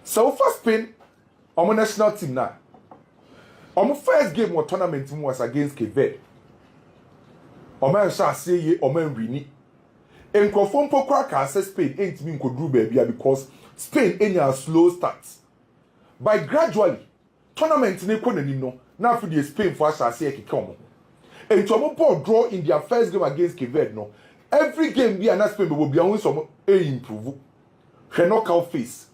So first Spain, our national team now. Our first game of tournament was against Cape Verde. Our man shall say ye, our man winning. And conform for crack Spain ain't mean could do baby because Spain ain't a slow start. By gradually, tournament ne no now for the Spain for shall say come. And to ball draw in their first game against Cape Verde no. Every game we are not Spain will be on some improve. She knockout face.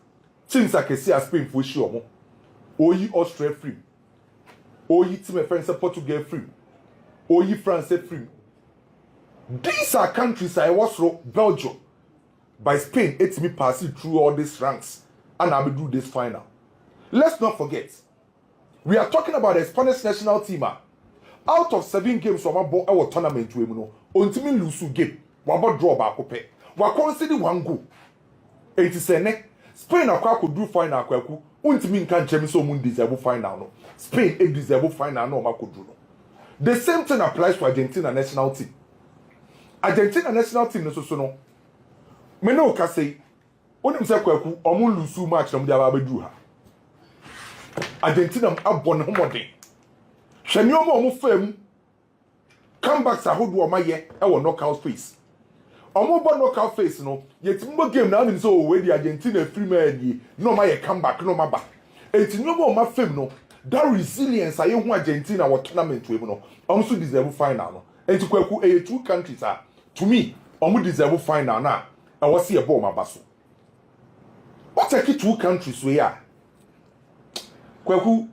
Teams I can see as Spain for sure. Or ye Austria free. Or ye team friends Portugal free. Or ye France free. These are countries I was Belgium. By Spain, it's me passing through all these ranks. And I will do this final. Let's not forget. We are talking about the Spanish national team. Out of 7 games from our tournament, we know. Ultimately lose game. We about draw back up. We consider 1 goal. It is a neck. Spain could do final. Ultimately can't change so much deserve final. No. Spain a deserve final. No, could do. The same thing applies to Argentina national team. Argentina national team no no. Me no ka say. Onim say kwaku omo lose match na mo dia ba bedu ha. Argentina abon ho modern. Hwani omo fam comebacks ahodo o maye e wo knockout phase. Omo bo knockout phase no yetimbo game na nim so we di Argentina free man di no maye comeback no maba. Etinyo bo ma fam no that resilience aye hu Argentina wo tournament we no omo so deserve final no. Enti kwaku 2 countries are to me omo deserve final na I was see a ball my basso. What take 2 countries we are? Kwaku,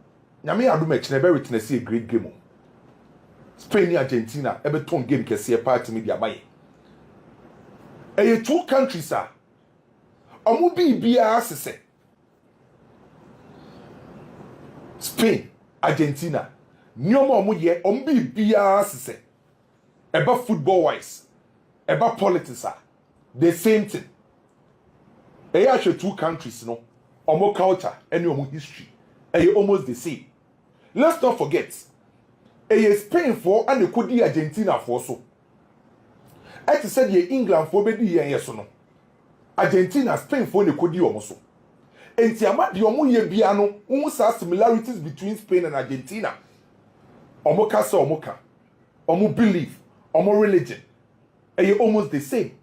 Yami adu match never written see a great game. Spain and Argentina, every ton game can see a party media by. 2 countries are. Omo BBR say. Spain, Argentina. Nyomo omo ye omo BBR say. About football wise, about politics are. The same thing. They are 2 countries, no, omo culture and omo history. They almost the same. Let's not forget. Spain for and they could be Argentina for so. I said ye England for be yes no. Argentina, Spain for they could be almost so. And Tiama the omo ye biano, almost similarities between Spain and Argentina. Omo kasa omo ka, omo belief, omo religion. They almost the same.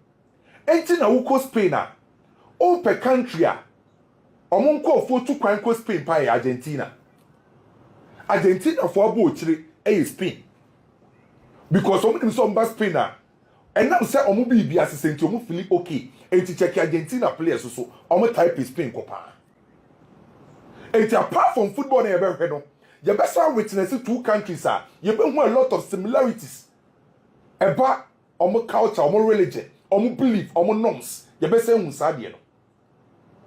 Enti na wuko Spain a o per country a omonko for 2 kwan ko Spain pa Argentina. Argentina for abo chire Spain. Because omo dem so mba Spain a and now say omo bi asese enti omo feel okay. Enti check Argentina players so omo type Spain ko pa. Enti apart from football na ebe hwe no, you better witness 2 countries a you be a lot of similarities. Eba omo culture, omo religion, omo belief, omo norms. You better say unsadie no.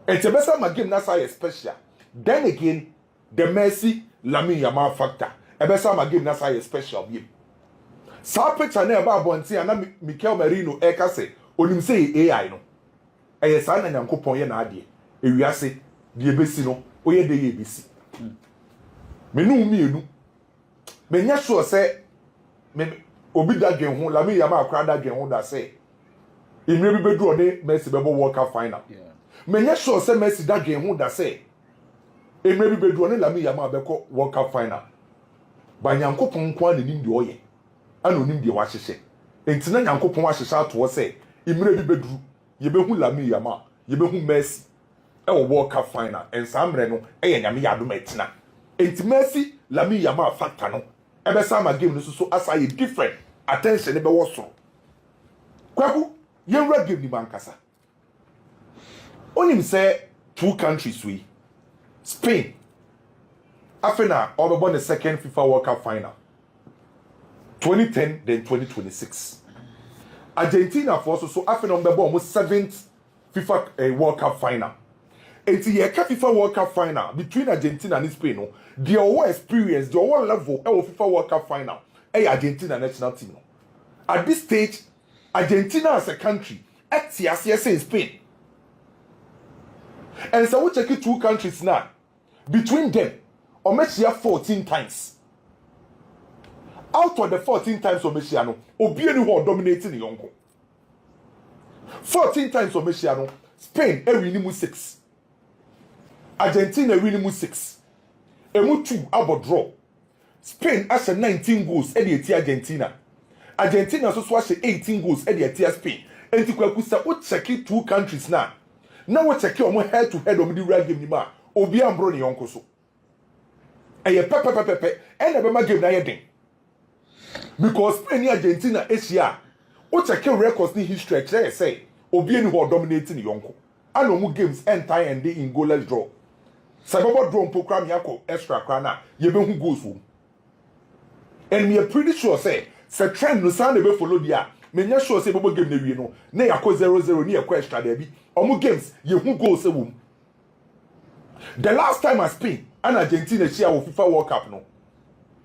And you better my game na say special. Then again, the Messi, Lionel Yamal factor. You better my game na say special game. Sa picture na eba abonti ana Mikel Merino e ka say onim say AI no. Eye sa na Nyankopon ye na ade. Ewiase de ebesi no, oye de ye ebesi. Menu mienu. Me nya sure say me obi da dwen ho Lionel Yamal akra da dwen ho da say Imre bi bedu one Messi bebo Worldcup final. Yeah. Menye sure say Messi da dwen ho da say Imre bi bedu one Lionel Yamal beko Worldcup final. Ba Nyankopon kwa na nim de oye. Ana onim de wa hyehye. Enti na Nyankopon wa hyehye ato say Imre bi bedu ye behu Lionel Yamal, ye behu Messi e wo Worldcup final. En samre no e ye nyame yadom etina. Enti Messi Lionel Yamal factor no e be sama game no so asa ye different. Attention e be wo so. Kwaku yen red game ni bankasa. Onim say 2 countries we. Spain. Afena obebo the 2nd FIFA World Cup final. 2010 then 2026. Argentina for so afena obebo almost 7th FIFA World Cup final. Enti ye ka FIFA World Cup final between Argentina and Spain no. The whole experience, the whole level of FIFA World Cup final. Argentina national team no. At this stage Argentina as a country, yes in Spain. And so we check 2 countries now. Between them, Omesia 14 times. Out of the 14 times Omesiano, Obieni who dominating the Yonko. 14 times Omesiano, Spain, every 6. Argentina winning 6. Emu 2 about draw. Spain has 19 goals at the Argentina. Argentina so has 18 goals at the Spain. And to kwakusa o check 2 countries now. Now we check on head to head on the real game nima. Obi ambro ni yonko so. Eye pepe and abema game na yedin. Because Spain and Argentina Asia o check records ni history say obi any who dominating yonko. And no games entire and day in goalless draw. Sababa draw program yako extra krana yebe hu goals wo. And me pretty sure say trend no sound be follow dia. Me nya sure say bobo game na wie no na yakọ 0-0 ni yakọ extra there bi. Omo games ye hu goals e wo. The last time I Spain and Argentina share with FIFA World Cup no.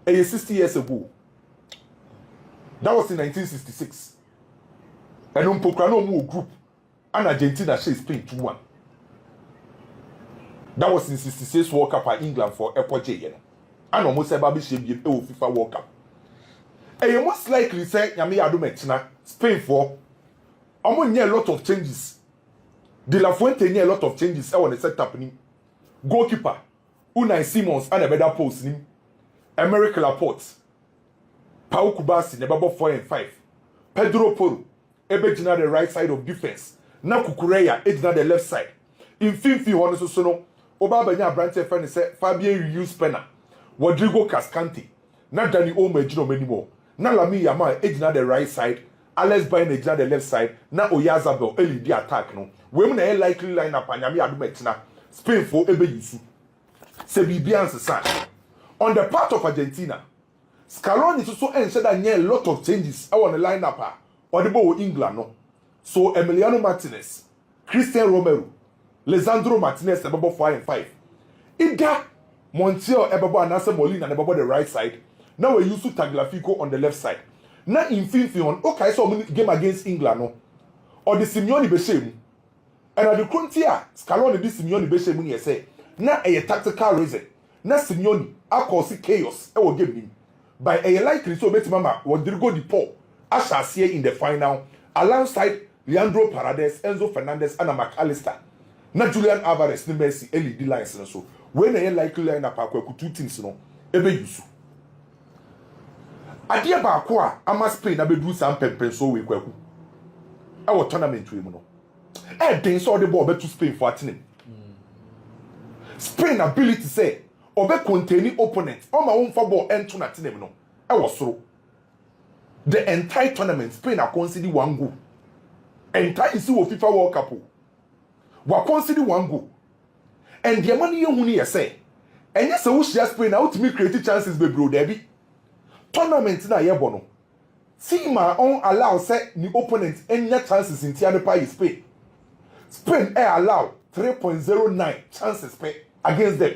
60 years ago. That was in 1966. And on Pokrano mu group and Argentina share Spain 2-1. That was in 66 World Cup at England for Airport J. And almost a baby share FIFA World Cup. And you most likely say Yami Adumetina Spain for almost near a lot of changes. De La Fuente near a lot of changes. I want to set up goalkeeper Unai Simons and a better post nim. Emerick Laporte, Pau Kubasi nebabo 4 and 5. Pedro Porro ebe jina the right side of defense. Na Kukureya ejina the left side. In Finfi hono so no oba banya branch friend say Fabien Ruiz Pena, Rodrigo Cascante, na Dani Olmo ejina menimo. Na Lami Yamal ejina the right side. Alex Bain ejina the left side. Na Oyazabel eli di attack no. We na likely line up anyame adumetina. Spain for ebe yusu. Se bibianse sa. On the part of Argentina, Scaloni is also ensured that a lot of changes on the lineup or the ball England no. So Emiliano Martinez, Christian Romero, Lisandro Martinez above 4 and 5. Ida Montiel above Anasa Molina above the right side. Now we use Tagliafico on the left side. Now in Finfion, okay, so game against England no. Or the Simeone Beshem. And at the frontier, Scaloni this Simeone Beshem say, now a tactical reason. Na Simeone akosi chaos e wo game nim by a likely so bet mama Rodrigo Di Paul asha see in the final alongside Leandro Paredes, Enzo Fernandez and McAllister. Na Julian Alvarez ni Messi LED lines so when a likely line up akwa 2 teams no ebe yusu adia ba akwa ama Spain na bedu sam pempen so we kwaku e wo tournament we mu no e den so the ball betu Spain for atinem Spain ability say obe containing opponent o ma won for ball ento na tenem no e wo soro the entire tournament Spain are consider 1 goal entire isi wo FIFA World Cup wa consider 1 goal and the money you hunu ye say enye se wo share Spain na ultimate create chances be bro there bi tournament na ye bo no team on allow say the opponent enya chances in tia pa Spain allow 3.09 chances per against them.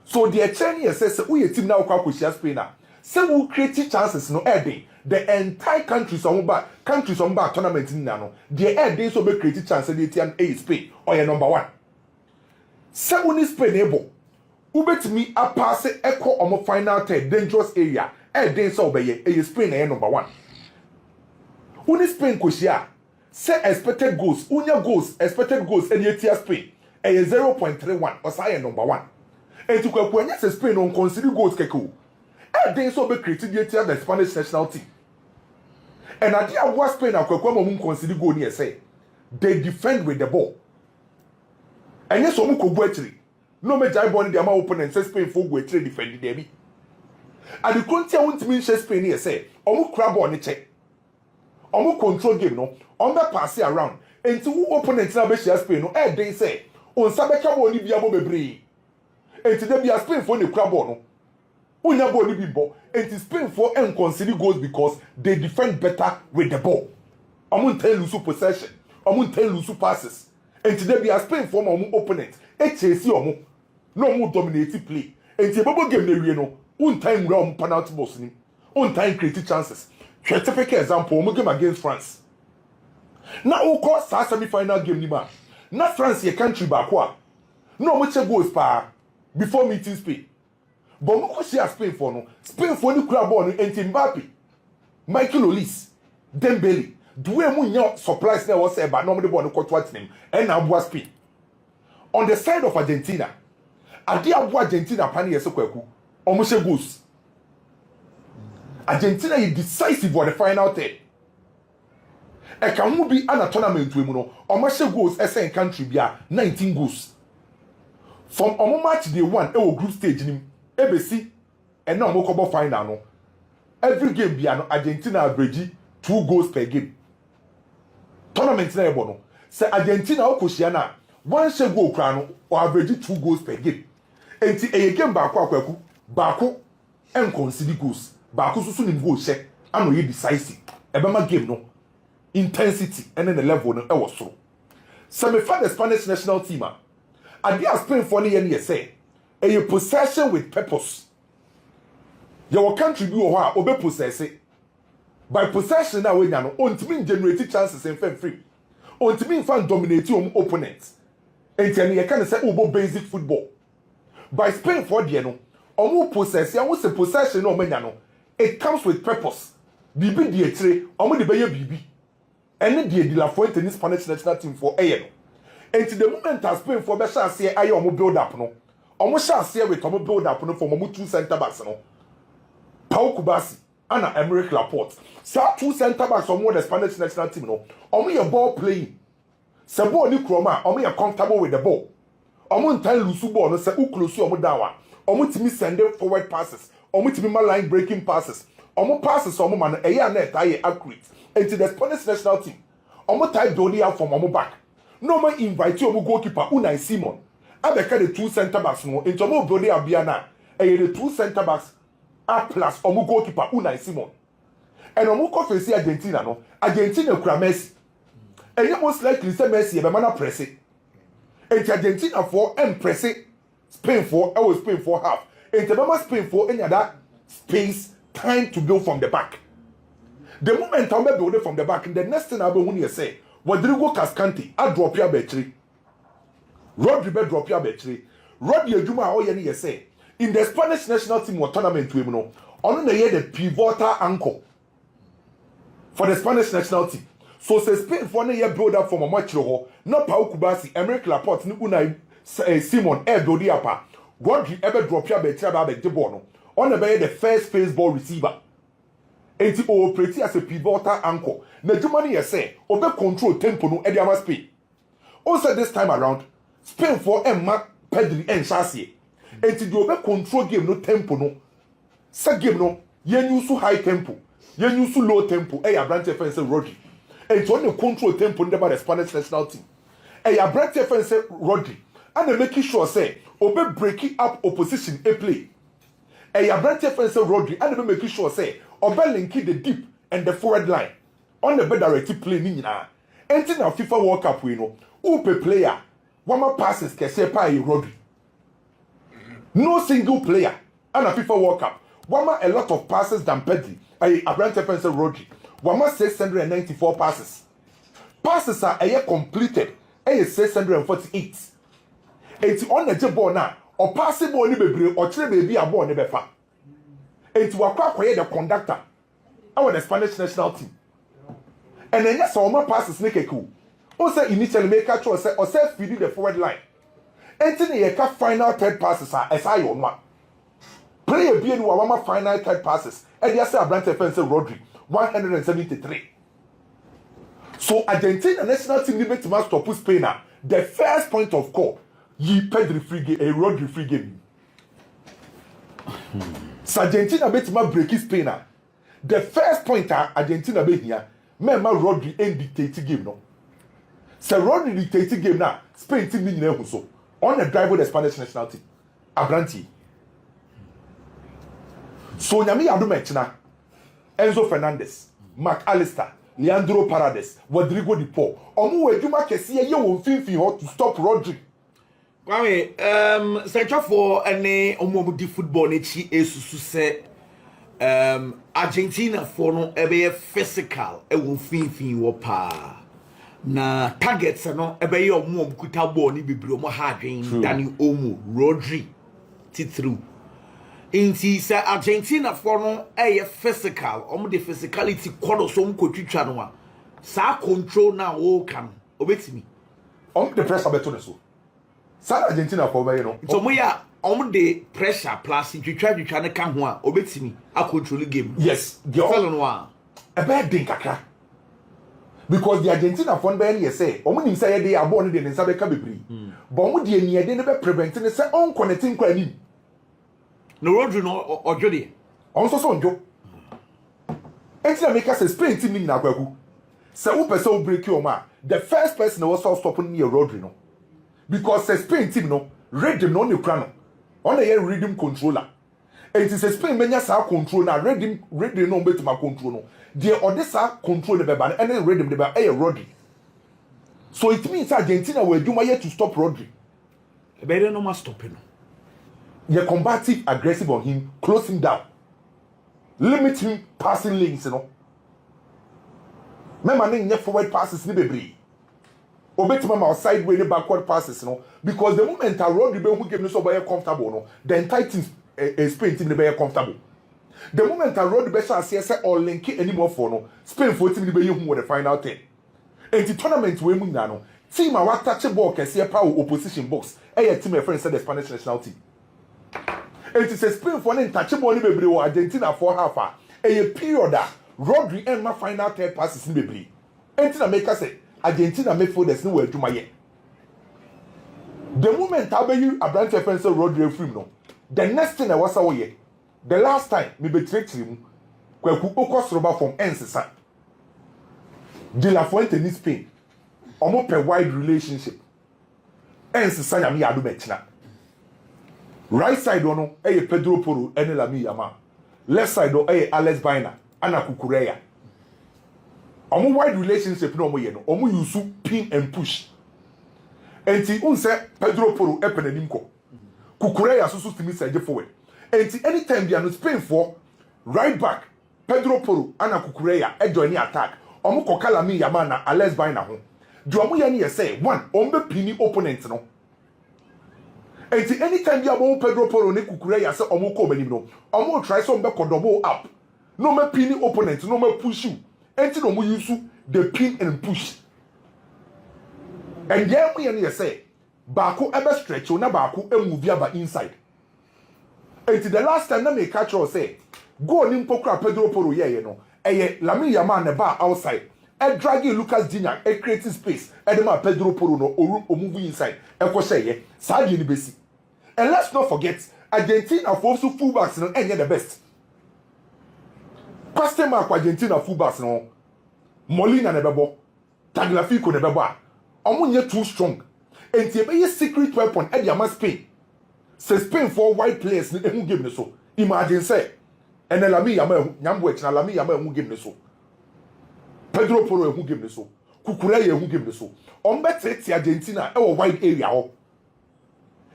So the Chinese says we team now kwa share Spain na. Say we create chances no day. The entire countries on back tournament in no. The day so be create chances the team A Spain or your number 1. Say we Spain able. Ubetimi a pass echo on final third dangerous area. Day so be a Spain a number 1. Uni Spain ko share. Say expected goals, expected goals and yet Spain. A 0.31 or say number 1. And to when yes Spain on consider goals keko. And they so be created yet the Spanish national team. And idea what Spain and Kwekwa consider goal near say they defend with the ball. And yes, omu ko actually. No me jai ball the amount opponent say Spain for go actually defend the derby. And the country want to mean Spain here say omu crab on the check. Omu control game no. Omu pass around. And to who opponent na be share Spain no. They say on sabeka bo ni bia bo bebre. And today be a Spain for the crab no. Unya bo ni bimbo. And to Spain for and consider goals because they defend better with the ball. Omu tell lose possession. Omu tell lose passes. And today be a Spain for omu opponent. HAC omu. No omu dominate play. And to bobo game na wie no. Un time round penalty box ni. Un time create chances. Typical example, we game against France. Now, we call semi-final game ni ma. Na France ye country back wa. No, we check goals pa before meeting Spain. But we go share Spain for no. Spain for the crab ball and Mbappe, Michael Olise, Dembele. Do we mu nya surprise na was say but normally ball no court watch name. And now was Spain. On the side of Argentina, ade abo Argentina pani yese kwaku. Omo she goals. Argentina is decisive for the final third. E kan mu bi ana tournament we mu no, omo she goals esen country bia 19 goals. From omo match day 1 e wo group stage nim, ebesi and now omo final no. Every game bia no Argentina average 2 goals per game. Tournament na ebo no. Say Argentina okoshia na one she goal kra no or average 2 goals per game. Enti e game baako akwaku, baako en concede goals. Baako susu nim goal she ano ye decisive. Ebema game no intensity and then the level no e was so. Some for the Spanish national team and they are playing for the say a possession with purpose. Your country be or obe possess it. By possession now we no ontimi generate chances and free. Ontimi fan dominate your opponents. And then you can say obo basic football. By Spain for the no omo possess ya won say possession no manya no it comes with purpose. Bibi die tire omo de beye bibi. Ene die la Fuente ni Spanish national team for no. And to the moment as Spain for be sha say aye omo build up no. Omo sha say with omo build up no for omo 2 center backs no. Pau Kubasi and Emerick Laporte. Sa 2 center backs omo the Spanish national team no. Omo your ball playing. Se ball ni kroma omo you comfortable with the ball. Omo ntan lusu ball no se u close omo down. Omo timi send forward passes. Omo timi ma line breaking passes. Omo passes omo man eya na etaye accurate. Into the Spanish national team. Omo tie building out from omo back. No man invite omo goalkeeper Unai Simon. Abeka the 2 center backs no. Into omo building out biana. The 2 center backs are plus omo goalkeeper Unai Simon. And omo ko face Argentina no. Argentina kura Messi. And you most likely say Messi be mana press it. And Argentina for press it. Spain for I was Spain for half. And the Spain for any other space time to build from the back. The moment I'm building from the back, the next thing I'll be when you say, Rodrigo Cascante, I drop your battery. Rodrigo drop your battery. Rodrigo Juma, all you say. In the Spanish national team or tournament, we know, on the year the pivotal anchor for the Spanish national team. So, say Spain for the year build up from a match, not Pau Kubasi, Emerick Laporte, Unai Simon, build up. Rodrigo ever drop your battery about the bono. On the first phase ball receiver. Enti operate as a pivotal anchor. Na Germany you say, obe control tempo no Ediama Spain. Also this time around, Spain for Emma Pedri and Chassis. Enti the obe control game no tempo no. Sa game no, yen use high tempo, yen use low tempo. A branch defense Rodri. Enti on the control tempo never the Spanish national team. A branch defense Rodri. And they making sure say, obe breaking up opposition a play. A branch defense Rodri. And they making sure say, obe linking the deep and the forward line on the better directive play ni nyina enti na FIFA Worldcup we no upe player wama passes kese pa e Rodri no single player and a FIFA Worldcup wama a lot of passes than Pedri ay Abraham Spencer Rodri wama 694 passes are a completed ay 648 enti on the ball na o pass ball ni bebre o kire bebi a ball ni befa. Enti wakwa kwaye the conductor our the Spanish national team. And then yes, our passes make a cool. Also initially make a choice or say feeding the forward line. Enti ye ka final third passes are as I on one. Play a bien wama final third passes. And yes, a branch defense Rodri 173. So Argentina national team limit to match to Spain. The first point of call, ye Pedri free game, a Rodri free game. So Argentina bet ma break Spain. The first point Argentina be here, member Rodri and dictate game no. So Rodri dictate game now. Spain team ni nyina so on the drive with the Spanish national team. Abranti. So nyame adu mechna. Enzo Fernandez, Mark Alistair, Leandro Paredes, Rodrigo Di Paul. Omo weduma kese ye wo mfimfi ho to stop Rodri. Kwame, search for any omo di football echi esusu se Argentina for no ebe physical e wo mfimfi wo pa. Na targets no ebe ye omo kuta ball ni bebre omo ha adwen Dani Olmo, Rodri titru. Inti se Argentina for no eye physical omo the physicality kwado so mkotwitwa no a sa control na wo kan obetimi the pressure beto ne so South Argentina for you know. So we are on the pressure plus if you try to come one obetimi a control game. Yes, the fellow one. A bad thing kakra. Because the Argentina fund ben ye say, omu say they are born in the Sabe Cabri. But omu de near they never preventing the say on connecting crani. No road no or Jody. Also so njo. Enti make us Spain team na kwaku. Say who person break your ma. The first person was stopping near Rodri no. Because the Spain team no rhythm no new crano. On the rhythm controller. It is a Spain menya sa control na rhythm no better my control no. The Odessa control the beba and then rhythm the beba Rodri. So it means Argentina will do my to stop Rodri. Better no more stopping. You're combative, aggressive on him, close him down. Limit him passing lanes, you know. Remember, no forward passes, ni baby. Obey to my sideway, the backward passes, you know. Because the moment I Rodri who gave me so very comfortable, no, the entire team Spain team very comfortable. The moment I Rodri best CSI or link anymore for no, Spain 14 the who were the final 10. And the tournament we win now, team I want touch ball can see a power opposition box. A team my friend said the Spanish national team. It is a Spain for an touchable in baby or Argentina for half a period that Rodri and my final 10 passes in baby. Argentina make us say Argentina make for there's no way to my yet. The moment I bet you a branch of fence Rodri free no. The next thing I was away. The last time me betrayed him, Kwaku Okos Roba from Ensesa. De La Fuente in Spain. Almost a wide relationship. Ensesa Yami Adu Betchna. Right side ono Pedro Porro ene Lami Yama. Left side o Alex Baina ana Kukureya. Omo wide relationship no mo ye no. Omo yusu pin and push. Enti unse Pedro Porro epenanim ko. Kukureya susu timi side forward. Enti anytime they no Spain for right back Pedro Porro ana Kukureya e join attack. Omo koka Lami Yama na Alex Baina ho. Do omo ye ne say one ombe pini opponent no. And anytime you have Pedro Porro ne Kukureya say omo ko banim no omo try some be double up no me pin opponent no me push you enti no mo use the pin and push and there we and say baako ebe stretch na baako e move aba inside enti the last time na me catch or say go ni mpokura Pedro Porro ye no eye Lamine Yamal ne ba outside e dragging Lucas Digne e creating space e dem a Pedro Porro no o move inside e ko say ye saadi ni besi. And let's not forget Argentina for also fullbacks no enye the best. Question mark Argentina fullbacks no Molina ne bebo Tagliafico ne bebo omo nye too strong. Enti ebe ye secret weapon e dia ma Spain. Say Spain for white players ni ehun game ne so. Imagine say and Lami Yamal nyambo e na Lami Yamal ehun game ne so. Pedro Porro ehun game ne so. Kukureya ehun game ne so. Ombete Argentina e wo wide area ho.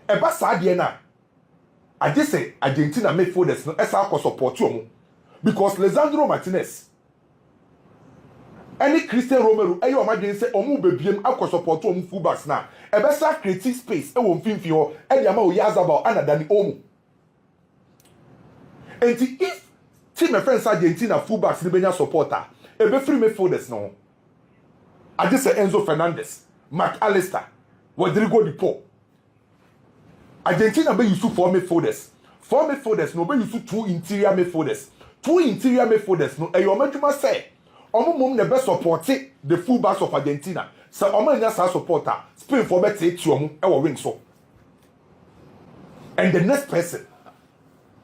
Eba saade na I just say Argentina midfielders no esa ko support you because Lisandro Martinez any Christian Romero ayo omadwen say omu bebiem akọ support omu fullbacks na ebe sa create space e wo mfimfi ho e dia ma Oyazabal ana Dani Olmo and if team friends Argentina fullbacks ni benya supporter ebe free midfielders no I just say Enzo Fernandez, McAllister, Rodrigo Di Paul. Argentina be used to four midfielders. Four midfielders no be used to two interior midfielders. Two interior midfielders no. And your man say, omo mum ne best support the fullbacks of Argentina. So omo nya sa supporter Spain for better to omo e wo wing so. And the next person,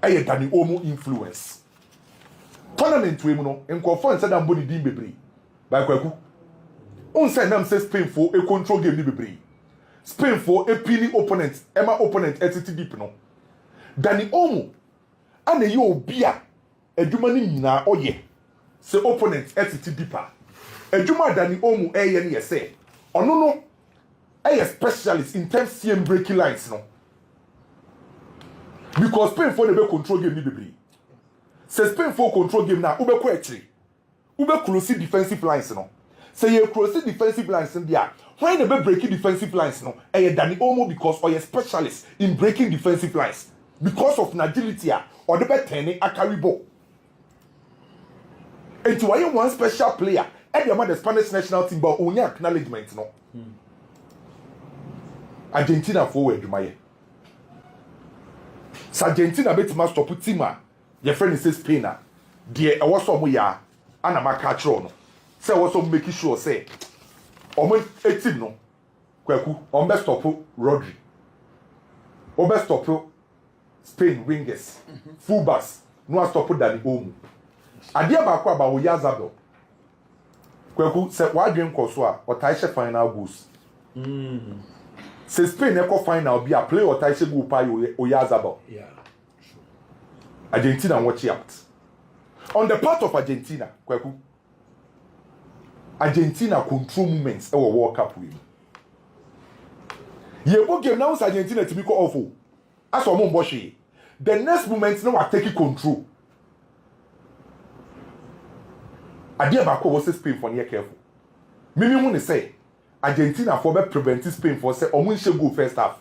aye Dani Olmo influence. Tournament we no nkofo nse da mboni din bebre. By Kwaku. On say nam say Spain for a control game ni bebre. Spain for a pini opponent, Emma opponent etiti deep no. Dani Olmo ane ye obia adwuma ni nyina oye. Se opponent etiti deeper. Adwuma Dani Olmo eye ne say. Ono no a specialist in terms CM breaking lines no. Because Spain for the control game ni bebre. Se Spain for control game na ube ko etri. Ube close defensive lines no. Say you cross defensive lines in there. Why the be breaking defensive lines no? And Dani Olmo because or a specialist in breaking defensive lines because of agility or the be turning a carry ball. And to why one special player and the Spanish national team but only acknowledgement no. Argentina for adwumaye sa Argentina betima stop team a your friend is Spain a de e wo so mo ya ana maka kiro no say wo so make sure say omo team no kwaku on best stop Rodri o best stop Spain wingers fullbacks no stop Dani Olmo ade ba kwa ba wo Yazabel kwaku say wa dwen koso a o tai she final goals se Spain echo final be a play or tai she go pa o Yazabel yeah. Argentina watch out. On the part of Argentina, kwaku Argentina control movements e wo Worldcup we. Ye go game now Argentina to be call awful. As o mo mboshi. The next moment now are taking control. Adia ba ko was Spain for near careful. Mimi hu ne say Argentina for be prevent Spain for say omo nche go first half.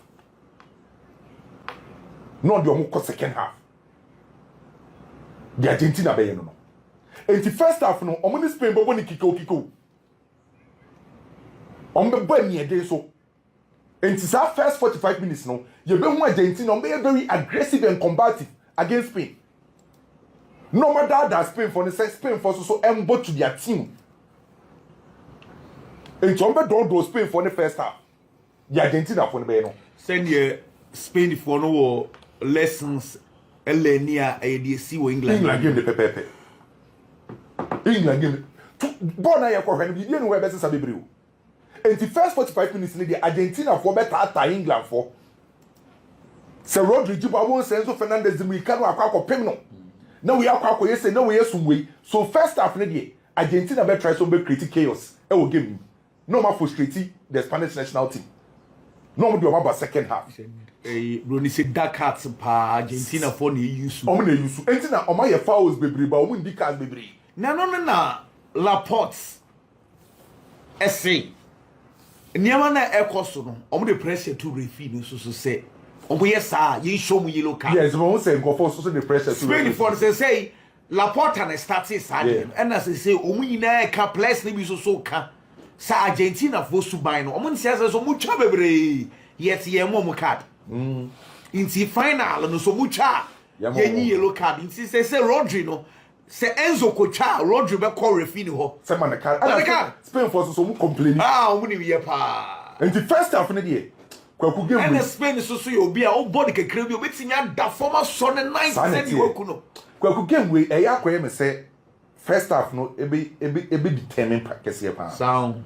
No the omo second half. The Argentina be no. And the first half no omo ni Spain bobo ni kiko. On be ban ni again so. And it's our first 45 minutes no. You be hu Argentina on be very aggressive and combative against Spain. No matter that Spain for the Spain for so embo to their team. And Chombe don't do Spain for the first half. The Argentina for the be no. Send your Spain for no lessons Elenia ADC or England. England game the pepe. England game. Born na yakwa hwan bi dey no we be sesa bebre o. And the first 45 minutes the Argentina for better at England for. Se Rodri Jiba won Enzo Fernandez we can akwa pem no. Now we akwa say now we sumwe. So first half na dey Argentina be try so be create chaos. E wo game. No ma frustrate the Spanish national team. No mo do about second half. Brony say dark hearts pa Argentina for na use. Omo na use. Enti na omo ye fouls bebre ba omo ndi cards bebre. Na Laporte essay. Niama na ekoso no. Omo the pressure to referee no so say. Omo yes sir, you show me yellow card. Yes, omo say go for so the pressure to Spain for say Laporte and started side. And as I say omo nyina ka place ni bi so ka. Sa Argentina for suban no. Omo say so mucha bebre. Yet ye mo card. Inti final no so mucha. Ye yellow card. Inti say Rodri no. Se Enzo Kocha, Rodri be call referee ho. Say man the card. Spain for so mu complain. Omo ni we pa. And the first half na dey. Kwaku game. And Spain so you obi a o body kekere bi obetinya da former son 9% you ku no. Kwaku game we e yakoye me say first half no ebe determine kese pa. Sound.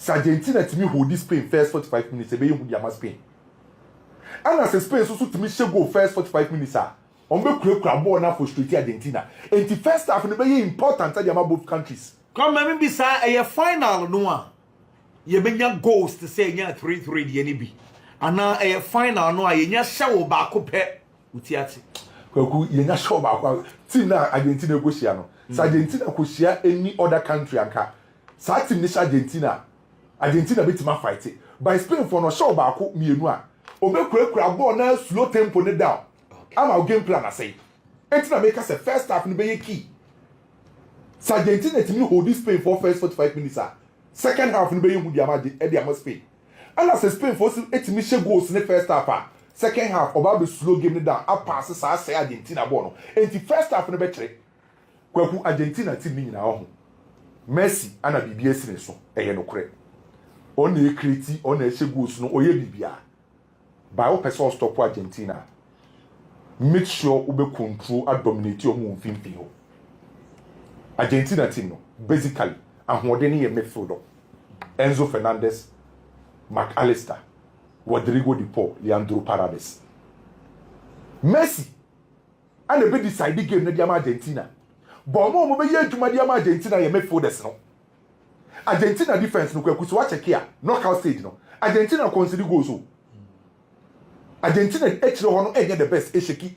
Argentina timi hold this Spain first 45 minutes ebe hu dia ma Spain. And as Spain so timi she go first 45 minutes ah. On be kura ball na frustrate Argentina. And the first half no be important at both countries. Come me be say a final no a. Ye benya goals to say nya 3-3 the any bi. Ana a final no a ye nya shawo ba ko pe utiati. Kwaku ye nya shawo ba ko team na Argentina go shia no. So Argentina ko shia any other country anka. Sa team ni Argentina betima fight it. By Spain for no shawo ba ko mienu a. Obe kura ball na slow tempo ne down. I'm our game plan I say. Entina make us a first half no be key. So Argentina team hold this Spain for first 45 minutes ah. Second half no be hu dia ma Spain. And as Spain for etimi she goals in the first half ah. Second half oba be slow game down. A pass sa say Argentina ball no. Enti first half no be kire. Kwaku Argentina team ni nyina ho. Messi ana bibia sine so eye no kure. On e create on e she goals no oye bibia. By o person stop Argentina. Make sure ube control and dominate your move in field. Argentina team no basically ahoɔden ye midfielder Enzo Fernandez, McAllister, Rodrigo de Paul, Leandro Paredes. Messi and the be decide game na dia Argentina. But mo be ye adwuma dia Argentina ye midfielders no. Argentina defense no kwaku so check here knockout stage no. Argentina consider goals so. Argentina actually hono enye the best esheki.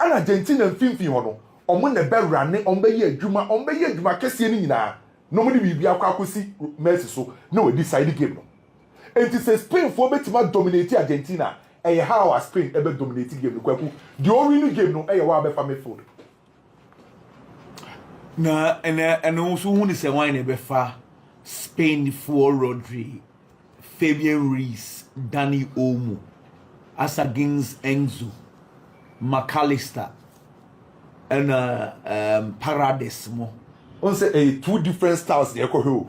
And Argentina finfin hono omo ne be rane ombe ye adwuma kese ni nyina. No mo ni bibia akosi Messi so na we decide game no. And it says Spain for betima dominate Argentina. E how Spain ebe dominate game no kwaku. The only game no e wa be fa midfield. Na and also who is a wine be fa Spain for Rodri Fabian Ruiz, Danny Olmo, as against Enzo, McAllister, and Paredes mo. On say two different styles there ko.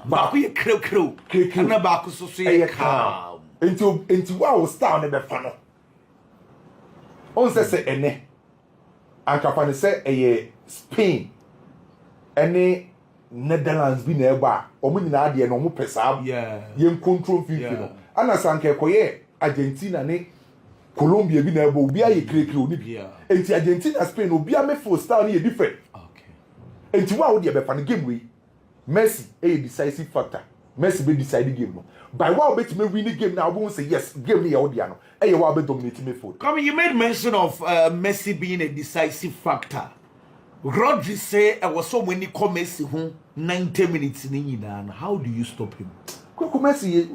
Baku ye crow. And baku so say calm. Into wow style ne be fa no. On say ene. Anka fa ne say Spain. Ene Netherlands bi na eba. Omo nyina ade no mo pesa. Yen control fifi no. Ana sanka ekoye Argentina ne Colombia bi na eba obi aye krekre oni bi. Enti Argentina Spain obi a me for style ne different. Enti wa wo de be fa ne game we. Messi a decisive factor. Messi be decide the game no. By wa bet me win the game now we won't say yes, game ne ya wo dia no. E wa be dominate me forward. Come, you made mention of Messi being a decisive factor. Rodri say I was so many comments who 90 minutes in and how do you stop him? Messi,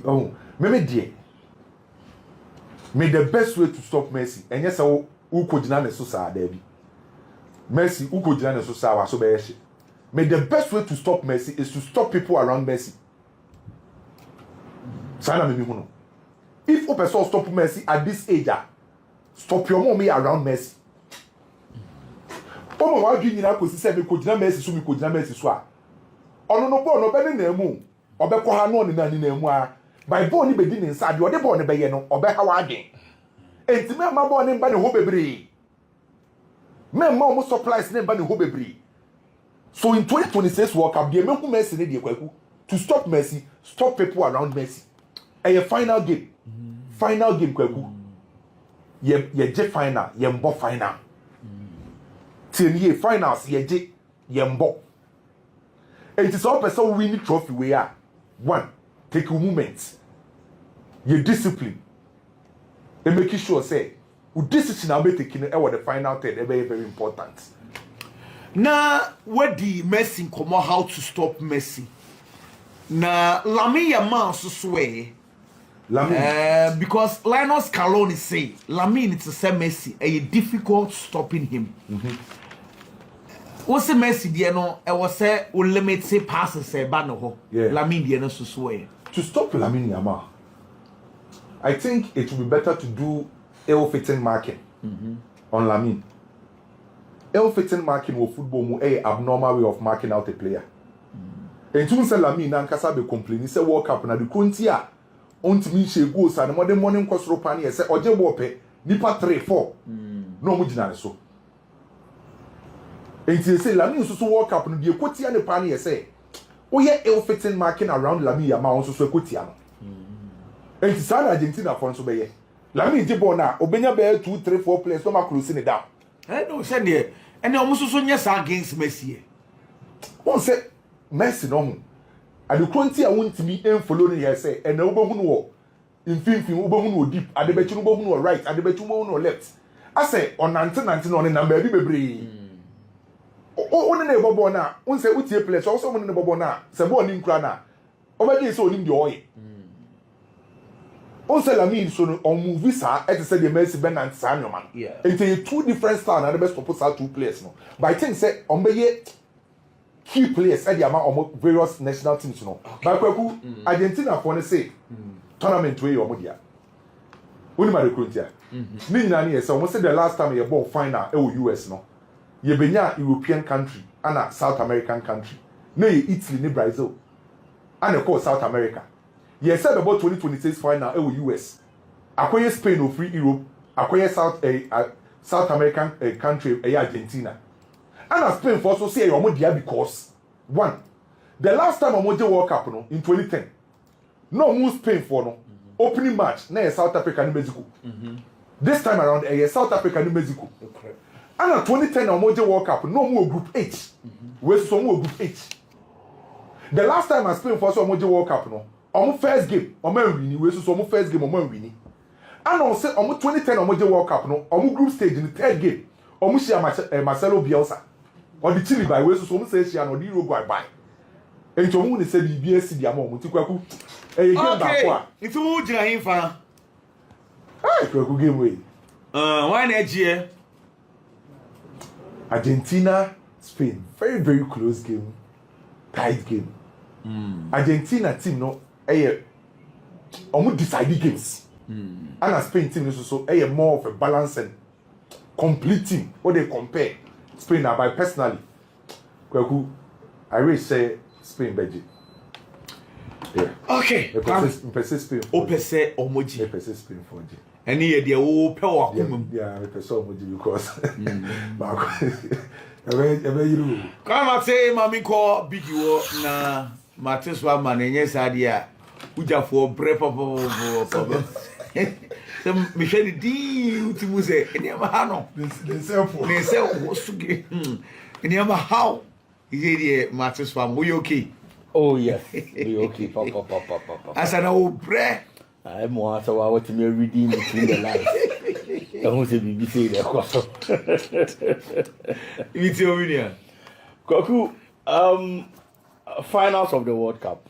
oh, me dear. Me the best way to stop Messi, and yes, who could not so sad, Debbie. Messi, who could not so sad, so be. Me the best way to stop Messi is to stop people around Messi. Sana me no. If a person stop Messi at this age, stop your mommy around Messi. Omo wa dwi nyina ko sise me ko gina Messi so me ko gina Messi so a ono no ball no be ne na mu obekọ ha no ne na ni na mu a by ball ni be di ne nsa de ode ball ne be ye no obe ha wa adwen enti me ma ball ne ba ne ho bebre me ma mo supplies ne ba ne ho bebre so in 2026 World Cup de me hu Messi ne de kwaku to stop Messi, stop people around Messi. A final game kwaku ye je final ye mbo final ye finals ye mbo. It is all person winning trophy we are. One, take a moment. Your discipline. And making sure say, with decision I'll be taking the final third, very, very important. Now, what the Messi come on how to stop Messi? Now, Lamine Yamal so swear. Lamine. Because Lionel Scaloni say Lamine it's a say Messi, a difficult stopping him. What's the Messi there no? I was say we limit say passes say bano. Lamine there no so swear. To stop Lamine Yamal, I think it would be better to do ill-fitting marking on Lamine. Ill-fitting marking with football mu a abnormal way of marking out a player. And to say Lamine na nkasa be complaining say Worldcup na the kuntia ontimi she goals and more than morning kosro pani say oje bo pe nipa 3-4 no mu gina so. And to say Lamine so Worldcup no de kotia ne pani say oye ill-fitting marking around Lamine Yamal so kotia no. And to Argentina for so be ye Lamine je ball na obenya be 2-3-4 players no ma close it down. No send there and almost so nyesa against Messi. One say Messi no ho ade kronti a wontimi enfollow ne here say and obohu no wo infimfim obohu no deep ade bechi no obohu no right ade bechi obohu no left I say on 19 no ne number bi bebre o ne bobo na won say utie play so so mo ne bobo na say ball ni nkura na obedi say onim de oye on say Lamine so no on move visa et say the Messi Bernard Samuel man it's two different style na the best proposal two players no but I think say on be key players at the amount of various national teams, you know. But Argentina for say tournament way or media. When you recruit here, Nini so almost the last time you bought final US no. You be European country and a South American country. No, Italy, ni Brazil, and of course South America. You said about 2026 final US. Acquire Spain or free Europe. Acquire South American country Argentina. And as Spain for also say Omodia because one, the last time Omodia Worldcup no in 2010, no move Spain for no opening match na South Africa and Mexico. This time around South Africa and Mexico. Okay. And at 2010 Omodia Worldcup no more Group H. We so more Group H. The last time as Spain for so Omodia Worldcup no, omo first game omo win we so omo first game omo win. And on say omo 2010 Omodia Worldcup no omo group stage in the third game omo share Marcelo Bielsa. Or the Chile by way so some say she and the Uruguay by. And to whom they said the BSC the amount to Kwaku. Okay, it's who Jahim fan. Ah, Kwaku game way. Why next year? Argentina, Spain. Very, very close game. Tight game. Argentina team no almost decided games. And a Spain team is also more of a balanced and complete team. What they compare Spain now by personally. I will say Spain budget. Yeah. Okay. Spain. Opese omoji. Spain for G. Any idea who power yeah, I so much because come say mami call big you na Mateswa man enye sadia uja for bre papa so me share di utimu say eni ama ha no they say wosuge eni ama how is it Mateswa we okay? Oh yes, we okay papa asana wo bre I more so I want to me reading between the lines. I want to be say there kwaso. It's your opinion. Koku, finals of the World Cup.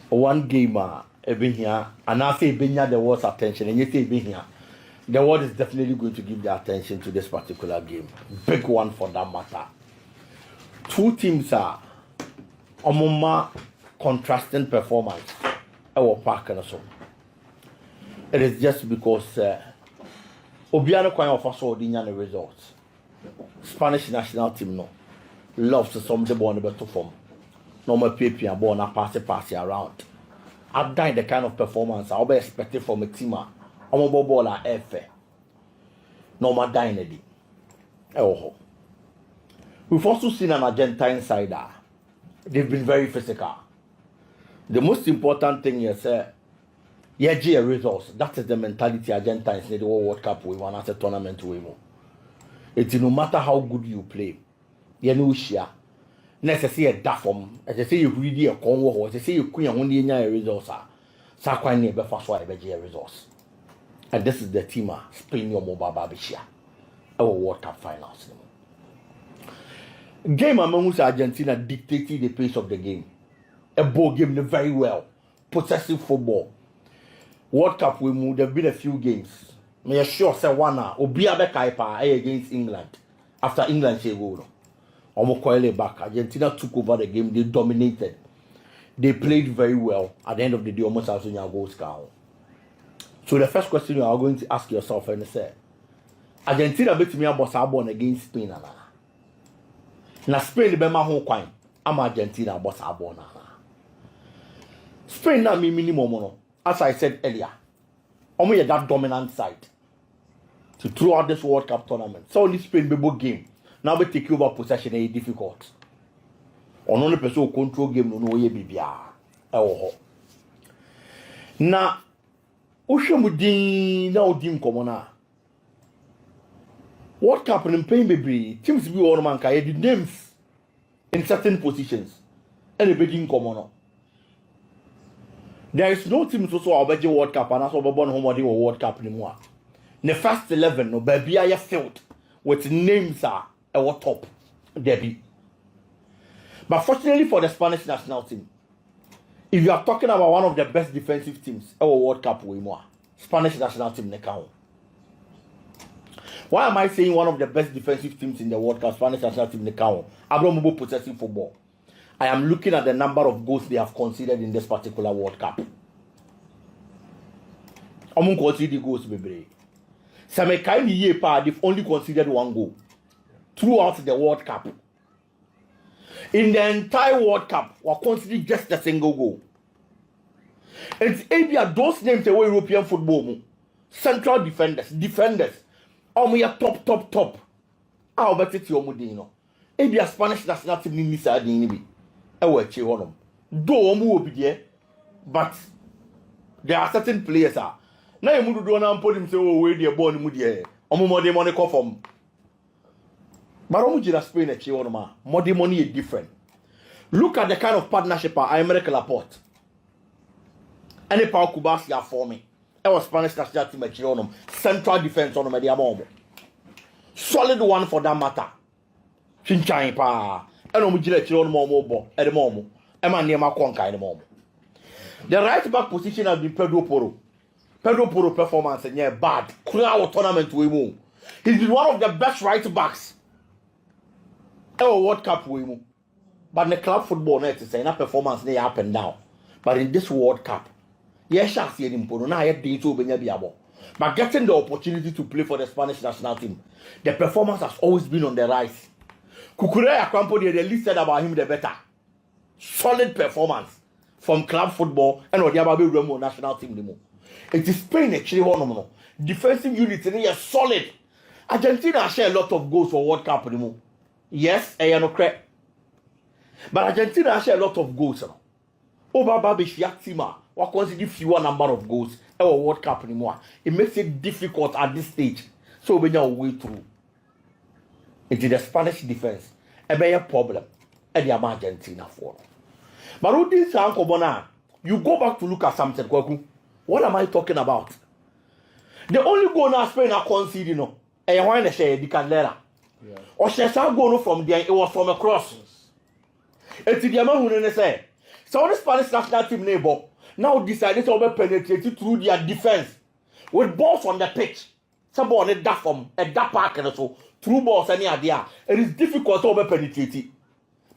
One gamer been here, and I say been here the world's attention, and you say been here. The world is definitely going to give their attention to this particular game. Big one for that matter. Two teams are among contrasting performance. Our park and so. It is just because Obiano Kwan of us all the results. Spanish national team no loves to some the ball better form. No more paper and ball and pass around. I've done the kind of performance I'll be expected from a team. I'm a ball at FA. No more dying. Oh, we've also seen an Argentine side. They've been very physical. The most important thing is, results. That is the mentality Argentines need the World Cup we want as a tournament we want. It's no matter how good you play, you know share. Necessary that form. As I say, you really a Congo, or as I say, you couldn't only get results. So quite never fast why results. And this is the team Spain your mobile babishia. Our World Cup finals. Game among Argentina dictated the pace of the game. A ball game very well. Possessive football. World Cup we move. There have been a few games. Me sure say one Obia Bekaipa against England. After England say goal. Omo Koele back. Argentina took over the game. They dominated. They played very well. At the end of the day, almost as your goals count. So the first question you are going to ask yourself and say, Argentina beat me about Sabon against Spain. Na Spain be ma ho kwan. Am Argentina about Sabon. Spain na me minimum no. As I said earlier, omo ye that dominant side to throughout this World Cup tournament. So only Spain be both game. Now we take over possession is difficult. On only person control game no ye bibia. Ho. Na ohwemu din na odim komo na. World Cup in pain baby teams be one man kai the names in certain positions. And the din komo no. There is no team to so obey World Cup and also born home World Cup anymore. The first 11 no baby are filled with names are our top Debbie. But fortunately for the Spanish national team, if you are talking about one of the best defensive teams our World Cup we more Spanish national team ne count. Why am I saying one of the best defensive teams in the World Cup Spanish national team ne count? Abromo possessing football. I am looking at the number of goals they have conceded in this particular World Cup. Among conceded goals, baby. Samekaini Yepa, they've only conceded one goal throughout the World Cup. In the entire World Cup, we conceded just a single goal. It's maybe those names away European football. Central defenders. We are top. I'll bet it's your Modino. Maybe a Spanish national team in this idea. Though will be there, but there are certain players are now you do not put him say oh where they born mudia more money come from but omu Spain e chi ma more money is different. Look at the kind of partnership America Laporte any power Kubasi are forming. It was Spanish national team e central defense on media bomb solid one for that matter chinchan pa. And the right back position has been Pedro Porro. Pedro Porro performance and yeah bad. Crowd tournament we move. He's been one of the best right backs. World Cup we move. But in the club football, net is saying performance they up and down. But in this World Cup, yes, I see him. Now I had to be able. But getting the opportunity to play for the Spanish national team, the performance has always been on the rise. Kukurea Akwampo, the least said about him, the better. Solid performance from club football and the Ababe Remo national team. It is Spain actually one. Defensive unit is solid. Argentina share a lot of goals for World Cup. Yes, I am correct. But Argentina share a lot of goals. Over Babishia what consider fewer number of goals or World Cup anymore. It makes it difficult at this stage. So we are way through. It is the Spanish defense. A bigger problem. And the Argentina for. But who did Uncle Bona? You go back to look at something. What am I talking about? The only goal now Spain are conceding, and why they say the Candela. Or she shall go from there, it was from a cross. It's the amount who say. So the Spanish national team neighbor now decided to penetrate through their defense with balls on the pitch. Someone at that from at that park and so through balls any idea. It is difficult to penetrate.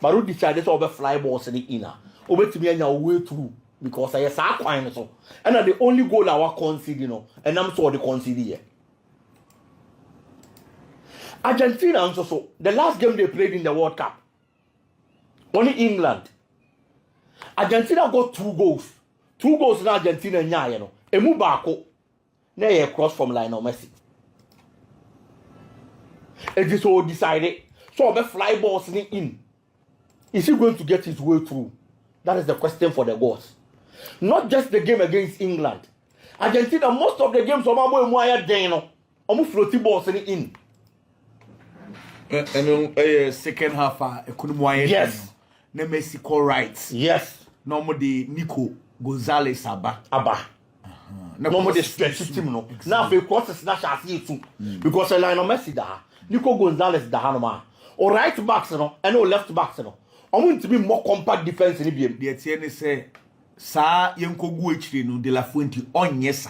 But who decided to fly balls in the inner? Over to me and your way through because I saw quite so. And the only goal I was conceding, and I'm sorry to concede here. Argentina also, the last game they played in the World Cup, only England. Argentina got 2 goals. 2 goals in Argentina, a move back. Now a cross from Lionel Messi. It is all decided. So the fly balls in. Is he going to get his way through? That is the question for the goals. Not just the game against England. Argentina, most of the games, almost floating balls in. And second half, yes. Messi call right. Yes. Normally, Nico Gonzalez Abba. Normally, stretch team. No. Now, if you cross the snatch, I see it too. Because a line of Messi, Nico Gonzalez, the Hanoma. Or right backs, and no left backs. I want to be more compact defense in the game. The Etienne say, Sa Yanko Guichino de la Fuente on yes,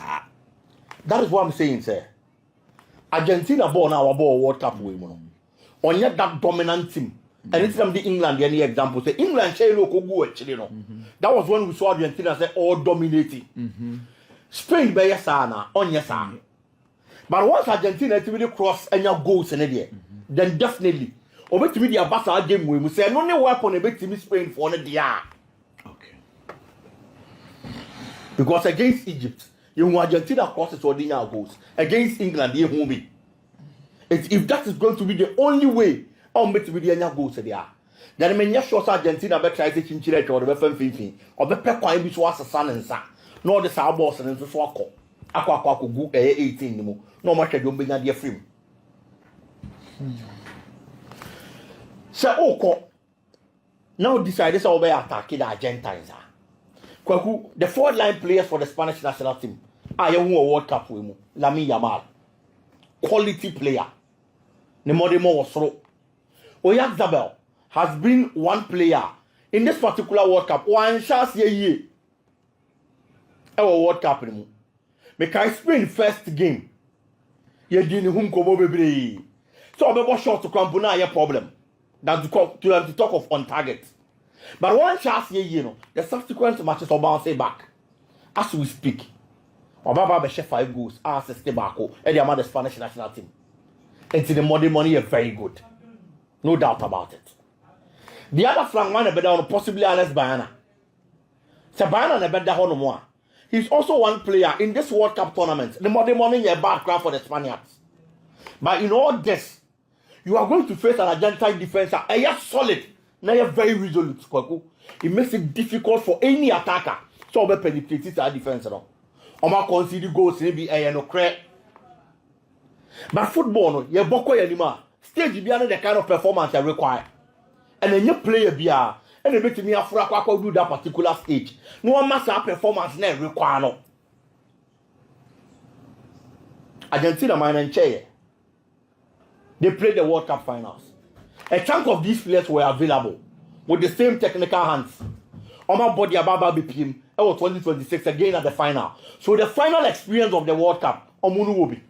that is what I'm saying, sir. Argentina born our ball World Cup way, on yet that dominant team. And it's from the England, any example. Say England say local go actually, That was when we saw Argentina say all dominating. Spain by yes, on yes, But once Argentina to really cross and your goals in there, then definitely. Over to me the Abasa game we say no weapon a bit to me Spain for the year. Okay. Because against Egypt, you Argentina crosses ordinary goals. Against England, you won't be. If that is going to be the only way, I'll make to be the other goals there. Then I mean, yes, sure, Argentina better try to change it or the FM or the Pekwa be to us a son and son. Nor the South Boston and the Swako. Aqua go 18 no more. No much I don't bring a dear film. So, now decided to obey attacking the Argentines. Kwaku, the 4th-line players for the Spanish national team. I won a World Cup with him. Lamine Yamal. Quality player. Nemodemo was through. Oyarzabal has been one player in this particular World Cup. One chance year. Our World Cup anymore. Because Spain first game. You didn't whom go baby. So I'm about short to come na your problem. That's to talk of on target. But one chance here, the subsequent matches will bounce back. As we speak, Obaba be 5 goals, assist back, and the Spanish national team. And the money is very good. No doubt about it. The other flank man better on possibly Alex Bayana. Sabana never better on more. He's also one player in this World Cup tournament. The money is a background for the Spaniards. But in all this, you are going to face an Argentine defense and you're solid. Now you're very resolute. It makes it difficult for any attacker to penetrate our defense. I'm not consider goals maybe no crack. But football, you're boko anymore. Stage beyond the kind of performance you require. And then you play a beer and they make me a frack do that particular stage. No one must have performance now require no. Argentina man and chair. They played the World Cup finals. A chunk of these players were available with the same technical hands. Oma body ababa BPM. It was 2026 again at the final. So the final experience of the World Cup, Omunu will be.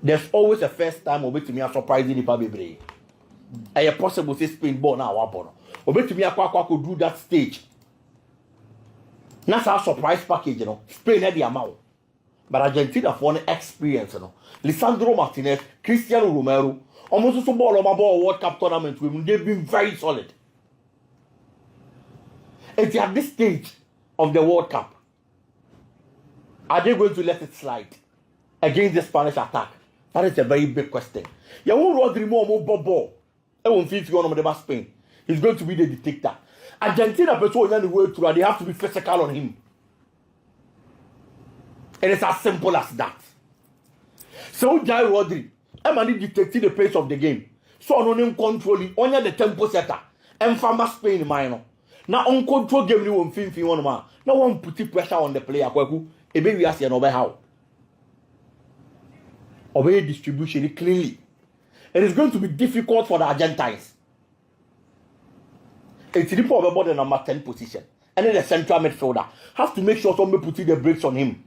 There's always a first time will be to me a surprising the baby. A possible say Spain ball now one ball. Obey me could do that stage. That's our surprise package, you know. Spain had the amount. But Argentina for an experience, you know. Lisandro Martinez, Cristiano Romero, almost so ball on my ball World Cup tournament with them, they've been very solid. It's at this stage of the World Cup. Are they going to let it slide against the Spanish attack? That is a very big question. You won't Rodri more ball. I won't feel on the Spain. He's going to be the dictator. Argentina, the way through, they have to be physical on him. And it's as simple as that. So, Jai Rodri, I'm dictating the pace of the game. So, on him controlling, only the tempo setter, and farmer Spain minor. Now, on control game, you won't feel one man. No one put pressure on the player. A baby has an over how. Obey distribution cleanly. It is going to be difficult for the Argentines. It's the about the number 10 position. And then the central midfielder has to make sure somebody puts the brakes on him.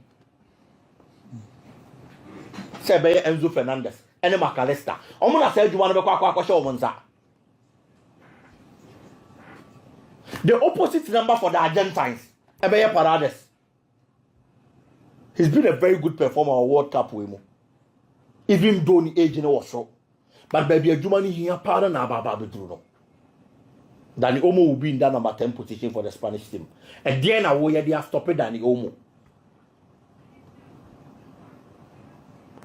Say Enzo Fernandez and McAllister. I'm going to say you want to show Monza. The opposite number for the Argentines, Ebeye Paredes. He's been a very good performer on World Cup with him. Even though the age was so. But baby, a Germany here, pardon about Bruno. Danny Olmo will be in that number 10 position for the Spanish team. And then I will they have stopped Danny Olmo.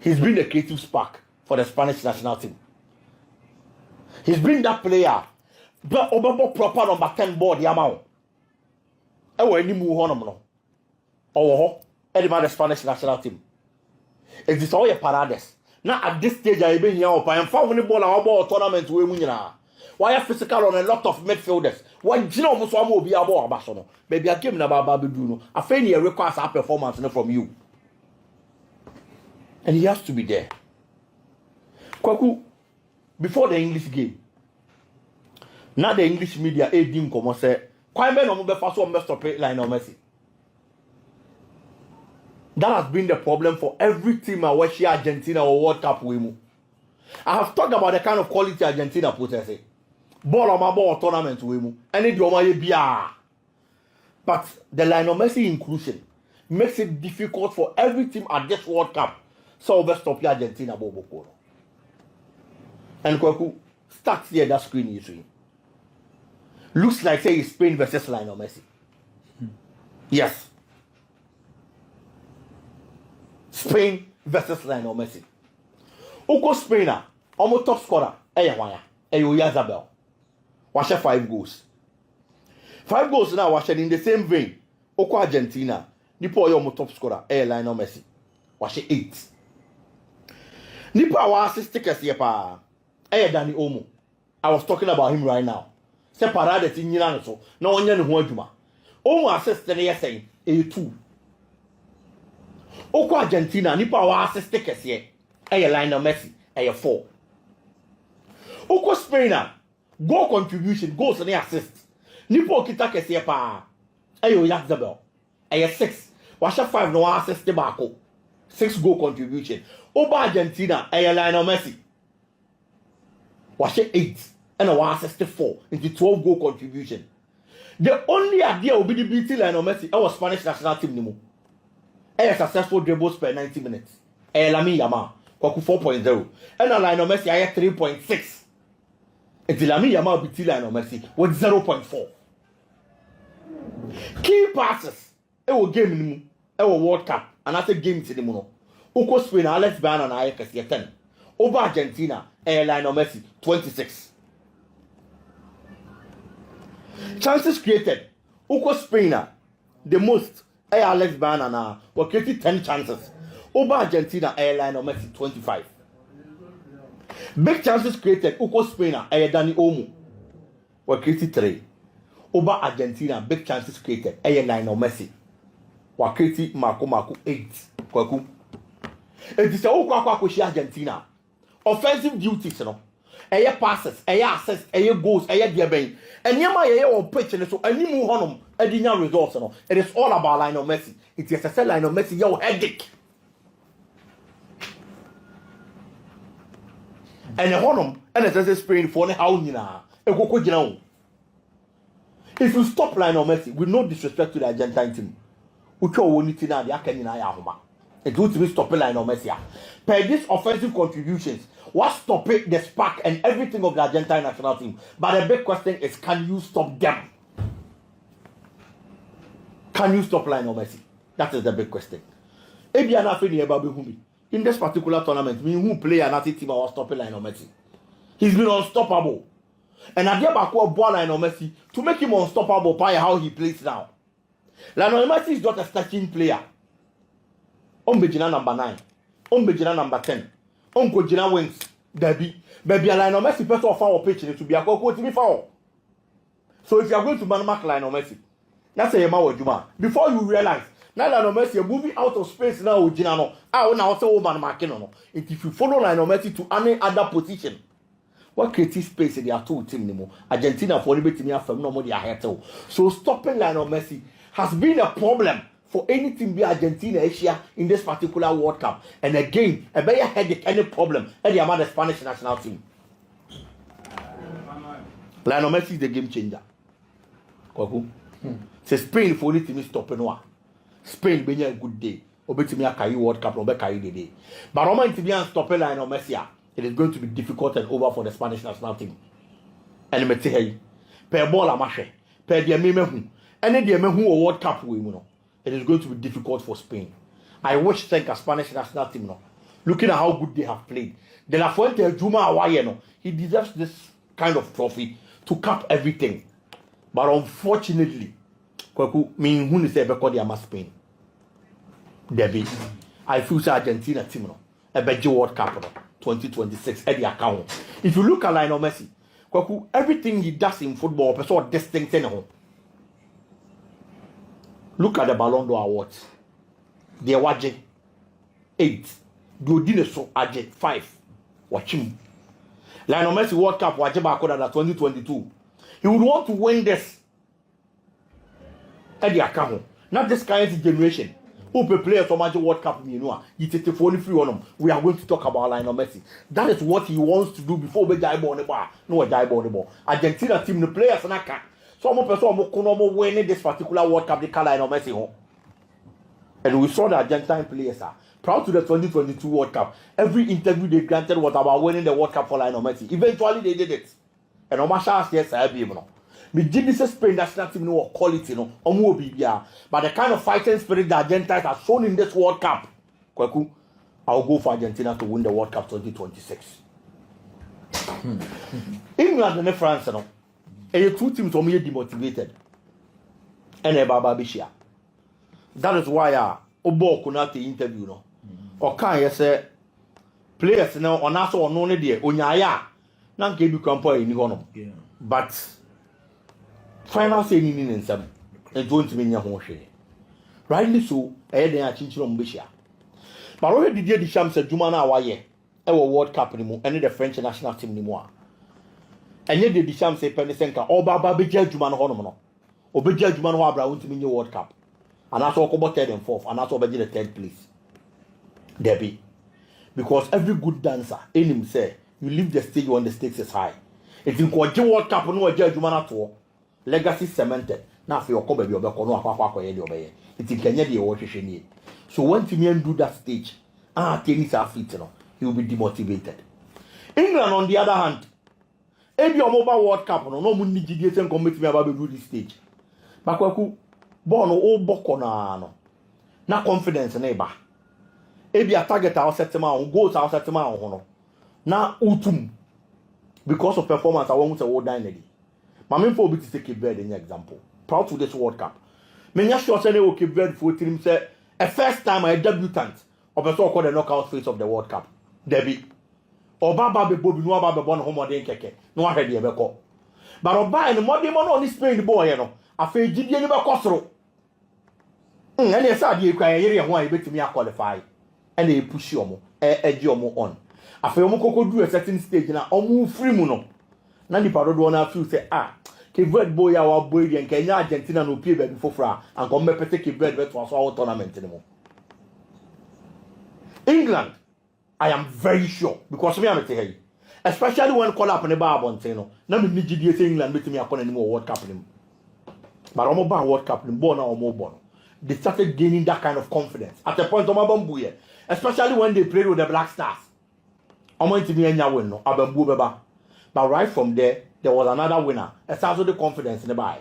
He's been a creative spark for the Spanish national team. He's been that player. But Obama proper number 10 board Yamao. I will any move on no. Oh, the Spanish national team. It is all a Paredes. Now at this stage I been here up. I am found ball our ball tournament we win. Why are physical on a lot of midfielders? Why you know most one will be about Abasono? Maybe I came about Babiduno. I think he requires a performance from you. And he has to be there. Kwaku, before the English game. Now the English media aiding come say, "Why men on the first one must stop Lionel Messi?" That has been the problem for every team I watch Argentina or World Cup with. I have talked about the kind of quality Argentina possesses. Ball on my ball tournament with mu. And it be But the Lionel Messi inclusion makes it difficult for every team at this World Cup. So we stop Argentina Bobo. And Kwaku starts here that screen you see. Looks like say it's Spain versus Lionel Messi. Yes. Spain versus Lionel Messi. Oko Spain almost top scorer. Yazabel. Washe 5 goals. 5 goals now washe in the same vein. Oko Argentina. Nipo almost top scorer. Lionel Messi. Washe 8. Nipo our assist kasi pa. Danny Olmo. I was talking about him right now. Se Paredes in Yina so. Na onye ne ho adwuma. Olmo assist na yesay 2. Oko Argentina nipa our assist kasi Lionel Messi 4. Oko Spain goal contribution goals and assists. Nipo kita kese pa. Yazabel 6. Washa 5 no assist bako. 6 goal contribution. Oba Argentina Lionel Messi. Washa 8 and a assist 4 into 12 goal contribution. The only idea will be the BT Lionel Messi our Spanish national team nimo. A successful dribbles per 90 minutes. Lami Yamal Kwaku 4.0 and a Lionel Messi 3.6. It's Lami Yamal BT Lionel Messi with 0.4. Key passes. Ewo game nimu. Ewo World Cup. And that's a game to the mono. Oko Spain Alex Ban and I 10. Over Argentina Lionel Messi 26. Chances created. Oko Spain the most Alex Ban and were created 10 chances. Over Argentina Lionel Messi 25. Big chances created. Oko Spain Danny Olmo were created 3. Over Argentina big chances created. Lionel Messi were created Marco 8. Kwaku. It is a Okwa Argentina. Offensive duties, no. Passes, assists, goals, diabeng. And yama on pitch and so any move on them, results, no. It is all about Lionel Messi. It is a Lionel Messi, your headache. And a honum, and it says Spain for how you know. If you stop Lionel Messi, with no disrespect to the Argentine team, we can't win it now. They are coming now. It would be stopping Lionel Messi. Per these offensive contributions, what stop it, the spark and everything of the Argentine national team? But the big question is, can you stop them? Can you stop Lionel Messi? That is the big question. In this particular tournament, who play another team was stopping Lionel Messi? He's been unstoppable. And I get back what Lionel Messi to make him unstoppable by how he plays now. Lionel Messi is not a starting player. Ombejina number 9. Ombejina number 10. Ombejina wings. Baby Lionel Messi first of all pitch to be a quote to be foul. So if you are going to mark Lionel Messi, that's a Juma. Before you realize, now Lionel Messi are moving out of space now with Ginano. I will now say man marking. If you follow Lionel Messi to any other position, what creative space they are two team anymore? Argentina for anybody to from no more they are here. So stopping Lionel Messi has been a problem for any team be Argentina Asia in this particular World Cup. And again, a better headache any problem and the amount of Spanish national team. Lionel Messi is the game changer. Say Spain for the team stopping one. Spain being a good day. Obetimi akayi World Cup, Obekayi the day. But Roman to be stopping Lionel Messi, it is going to be difficult and over for the Spanish national team. And me tell you, per ball amashe, per the memehu, and the memehu World Cup we know. It is going to be difficult for Spain. I wish thank a Spanish national team no. Looking at how good they have played. De La Fuente Juma Awaye no, he deserves this kind of trophy to cap everything. But unfortunately, Kwaku mean who is ever called the Spain. Debbie, I feel say Argentina team no, a better World Cup no, 2026 at the account. If you look at Lionel Messi, Kwaku, everything he does in football, person distinct no. Look at the Ballon d'Or awards. They are watching 8. Dodine so aje 5. Watch him. Lionel Messi World Cup watch back on 2022. He would want to win this. At the account. Not this kind of generation. Who play so much World Cup you know. You take the phone free on him. We are going to talk about Lionel Messi. That is what he wants to do before we die on the bar. No die on the ball. Argentina team the players and I so mo person mo kuno mo winning this particular World Cup the Lionel Messi home. And we saw the Argentine players are proud to the 2022 World Cup. Every interview they granted was about winning the World Cup for Lionel Messi. Eventually they did it. And Omasha yes I be no. Me did this Spain national team no quality no. Omo bibia. But the kind of fighting spirit the Argentines have shown in this World Cup. Kwaku, I'll go for Argentina to win the World Cup 2026. England and France no. And the two teams are demotivated. And a baba bishia. That is why Obo Kunate interview no. Or can you say players now on us or no idea Onyaya nan ke bi kampo ni hono. But final say ni in some and don't mean your home share. Rightly so, I den a chinchiro mbishia. But already the Shams Juma na waye. Ewo World Cup ni mo and the French national team ni mo. And yet the Shams say Penisenka or Baba Beja Juman Honomono. Or Beja Juman Wabra went to win your World Cup. And that's all about 3rd and 4th, and that's all about the 3rd place. Debbie. Because every good dancer in him say, you leave the stage when the stakes is high. If you go to World Cup, no Beja Juman at all. Legacy cemented. Now for your cover, you'll be a it's in Kenya, the watching. So when Timian do that stage, tennis are fit, he will be demotivated. England, on the other hand, if your mobile World Cup, no one need to commit me about to do this stage. Bakwaku, born all boko na confidence neighbor. If your target our settlement, goals our settlement, na utum because of performance, I want to hold down. My main for to take Cape Verde in example. Proud to this World Cup. Many sure say they Cape Verde for team say a first time a debutant of a so called the knockout phase of the World Cup. Debbie. Obaba be bobi no aba be bon homo den keke no ahwede ye beko but oba en modern mo no ni Spain boy no afa gidie ni beko soro ene esa de kwa yere ho a yebetimi qualify ene e push omo egi omo on afa omo kokodu a certain stage na omo free mu no na di parodo na feel say Keved boy ya wa boy en Kenya Argentina no pie be fofra and come pete Keved be to aso tournament ni mo England I am very sure because me am tell you. especially when call up in the bar bonteno. Now me GDA England meet me upon any more World Cup him. But I'm about World Cup him born or more born. They started gaining that kind of confidence at the point of my bambuye, especially when they played with the Black Stars. I'm going to be a win no abambu beba. But right from there was another winner. It's also the confidence in the buy.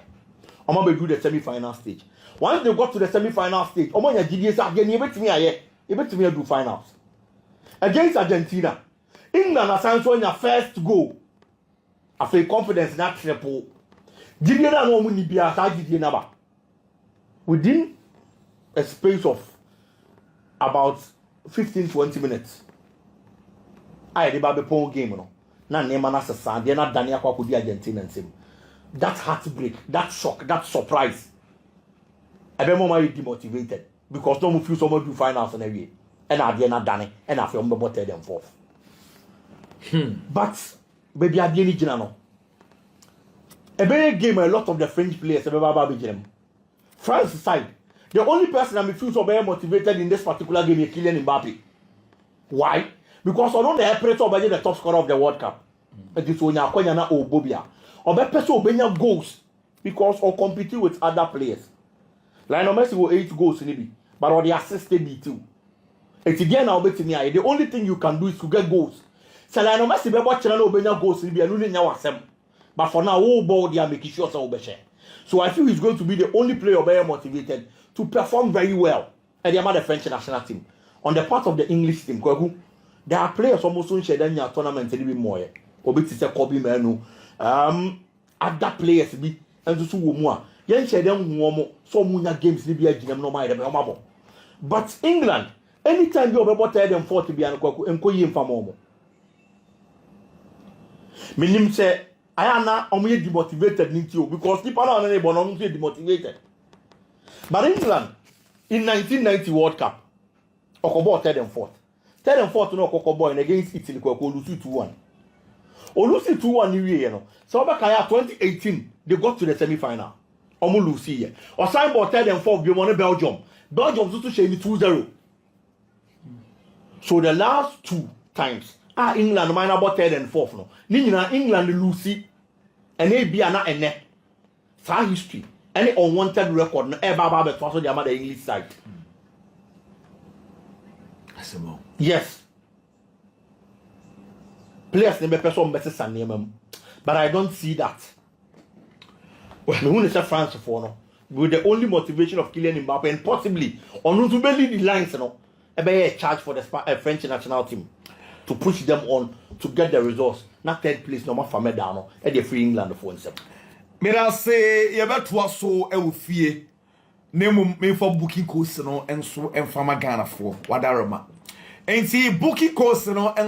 I'm going to do the semi-final stage. Once they got to the semi-final stage, I'm going to do finals. Against Argentina, England assigned to your first goal. I feel confidence in that triple. Within a space of about 15-20 minutes, I had a Pong game. No, they're not Daniel Kwakudi Argentina and same. That heartbreak, that shock, that surprise. I be more demotivated because no one feels someone do finals and every. And I did not done it, and I feel more third and fourth. But baby, I didn't know. A big game, a lot of the French players, France side, the only person I feel so very motivated in this particular game is Kylian Mbappe. Why? Because I know the operator of the top scorer of the World Cup. It is when you are Bobia. Or the person who goals because or competing with other players. Lionel Messi will 8 goals in it, but or the assisted me too. It's again now bet me. The only thing you can do is to get goals. So Lionel Messi be watching no benya goals in be anu nya wasem. But for now, all ball they are making sure so be share. So I feel he's going to be the only player very motivated to perform very well at the French national team. On the part of the English team, there are players almost on share than tournament a little bit more. Obi to say Kobe Manu, other players be and to more. Yen share them more so many games be a gym no matter. But England, anytime you about tell them 40 be and ko yim fa momo. Minim say I am not only demotivated into because people are not demotivated. But England in 1990 World Cup, Okobo third and fourth. Third and fourth no Okobo against Italy ko lose 2-1. Or lose 2-1 you know. So back 2018 they got to the semi-final. Omo lose here. Or sign ball third and fourth be money Belgium. Belgium to share 2-0. So the last 2 times England minor about third and fourth no. Nina England lose and they be ana ene. Sa history. Any unwanted record no ever but also the other English side. Yes. Players never person better than them. But I don't see that. Well, who is France for no? With the only motivation of Kylian Mbappe and possibly on to lead the lines, you know, a charge for the French national team to push them on to get the results. Not third place, no more for Medano, and the free England for himself. Mira say, you better so a fear. Name me for booking course, no, and so and from Ghana for Wadarama. And see booking course, no, and